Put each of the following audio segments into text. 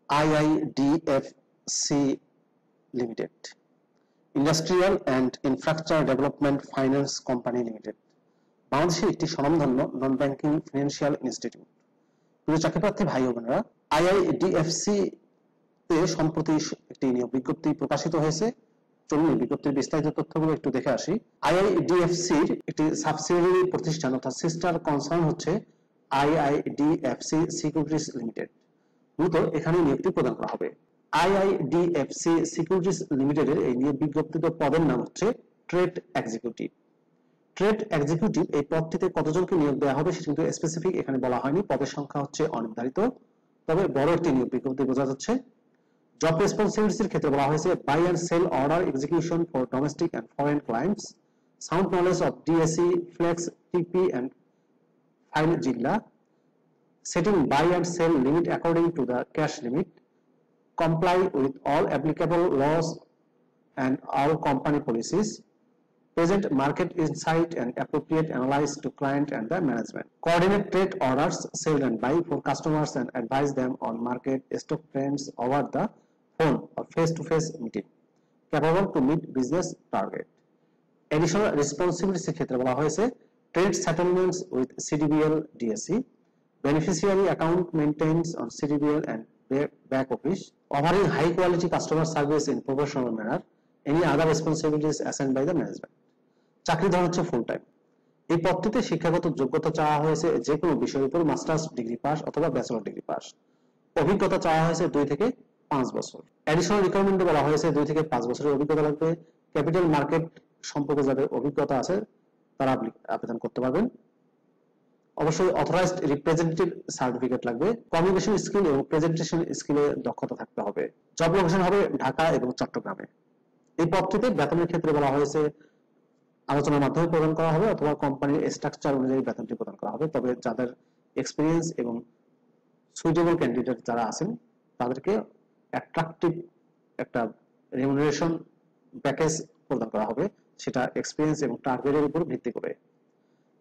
IIDFC limited, industrial and infrastructure development finance company limited, বাংলাদেশের একটি স্বনামধন্য নন ব্যাংকিং ফিনান্সিয়াল ইনস্টিটিউট। প্রিয় চাকরিপ্রার্থী ভাই ও বোনেরা, আইআইডিএফসি তে সম্প্রতি একটি নিয়োগ বিজ্ঞপ্তি প্রকাশিত হয়েছে। চলুন বিজ্ঞপ্তির বিস্তারিত তথ্যগুলো একটু দেখে আসি। আইআইডিএফসির একটি সাবসিডিয়ারি প্রতিষ্ঠান অর্থাৎ সিস্টার কনসার্ন হচ্ছে আইআইডিএফসি সিকিউরিটিজ লিমিটেড। মূলত এখানে নিয়োগটি প্রদান করা হবে। আইআইডিএফসি সিকিউরিটিজ লিমিটেডের এই নিয়োগ বিজ্ঞপ্তিত পদের নাম হচ্ছে ট্রেড এক্সিকিউটিভ। ট্রেড এক্সিকিউটিভ এই পদটিতে কতজনকে নিয়োগ দেওয়া হবে সেটা কিন্তু স্পেসিফিক এখানে বলা হয়নি। পদের সংখ্যা হচ্ছে অনির্ধারিত, তবে বড় একটি নিয়োগ বিজ্ঞপ্তি বোঝা যাচ্ছে। জব রেসপন্সিবিলিটির ক্ষেত্রে বলা হয়েছে buy and sell order execution for domestic and foreign clients, sound knowledge of DSE, flex, TP and file জিল্লা, setting buy and sell limit according to the cash limit, comply with all applicable laws and all company policies, present market insight and appropriate analysis to client and the management, coordinate trade orders, sell and buy for customers and advise them on market stock trends over the phone or face-to-face meeting, capable to meet business target. Additional responsibilities ক্ষেত্রে বলা হয়েছে trade settlements with CDBL DSE, beneficiary account maintains on CDBL and back office, offering high quality customer service in professional manner, any other responsibilities assigned by the management. চাকরি ধরন হচ্ছে full time. এই পদটিতে শিক্ষাগত যোগ্যতা চাওয়া হয়েছে যে কোনো বিষয়ের উপর মাস্টার্স ডিগ্রি পাস অথবা ব্যাচেলর ডিগ্রি পাস। অভিজ্ঞতা চাওয়া হয়েছে 2 থেকে 5 বছর। অ্যাডিশনাল রিকোয়ারমেন্টে বলা হয়েছে 2 থেকে 5 বছরের অভিজ্ঞতা লাগবে। ক্যাপিটাল মার্কেট সম্পর্কে যাদের অভিজ্ঞতা আছে তারা আবেদন করতে পারবেন। অবশ্যই অথরাইজড রিপ্রেজেন্টেটিভ সার্টিফিকেট লাগবে। কমিউনিকেশন স্কিল এবং প্রেজেন্টেশন স্কিলে দক্ষতা থাকতে হবে। জব লোকেশন হবে ঢাকা এবং চট্টগ্রামে। এই পদটিতে বেতনের ক্ষেত্রে বলা হয়েছে আলোচনার মাধ্যমে প্রদান করা হবে অথবা কোম্পানির স্ট্রাকচার অনুযায়ী বেতনটি প্রদান করা হবে। তবে যাদের এক্সপেরিয়েন্স এবং সুইটেবল ক্যান্ডিডেট যারা আছেন তাদেরকে অ্যাট্রাকটিভ একটা রেমুনারেশন প্যাকেজ প্রদান করা হবে, সেটা এক্সপেরিয়েন্স এবং টার্গেটের উপর ভিত্তি করে।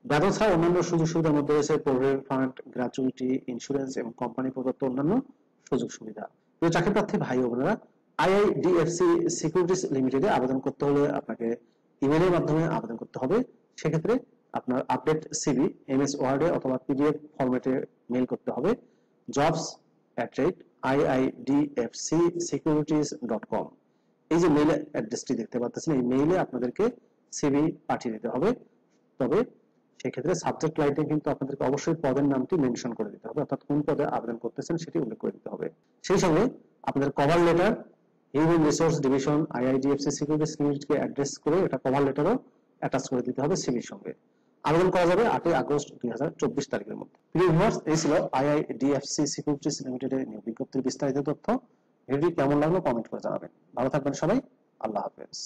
বেতন ছাড়া অন্যান্য সুযোগ সুবিধার মধ্যে রয়েছে প্রভিডেন্ট ফান্ড, গ্র্যাচুইটি, ইন্স্যুরেন্স এবং কোম্পানি প্রদত্ত অন্যান্য সুযোগ সুবিধা। প্রিয় চাকরিপ্রার্থী ভাই ও বোনেরা, আইআইডিএফসি সিকিউরিটিজ লিমিটেডে আবেদন করতে হলে আপনাকে ইমেলের মাধ্যমে আবেদন করতে হবে। সেক্ষেত্রে আপনার আপডেট সিভি এমএস ওয়ার্ডে অথবা পিডিএফ ফরম্যাটে মেইল করতে হবে jobs@iidfcsecurities.com। এই যে মেইল অ্যাড্রেসটি দেখতে পাচ্ছেন, এই মেইলে আপনাদেরকে সিভি পাঠিয়ে দিতে হবে। তবে সেক্ষেত্রে সাবজেক্ট লাইনে কিন্তু আপনাদেরকে অবশ্যই পদের নামটি মেনশন করে দিতে হবে, অর্থাৎ কোন পদে আবেদন করতেছেন সেটি উল্লেখ করে দিতে হবে। সেই সঙ্গে আপনাদের cover letter human resource division IIDFC securities লিমিটেডকে অ্যাড্রেস করে এটা কভার লেটারও অ্যাটাচ করে দিতে হবে সিভির সঙ্গে। আবেদন করা যাবে 8 আগস্ট 2024 তারিখের মধ্যে। প্রিয় ভিউয়ার্স, এই ছিল আইআইডিএফসি সিকিউরিটিজ লিমিটেডের নিয়োগ বিজ্ঞপ্তির বিস্তারিত তথ্য। ভিডিওটি কেমন লাগলো কমেন্ট করে জানাবেন। ভালো থাকবেন সবাই, আল্লাহ হাফেজ।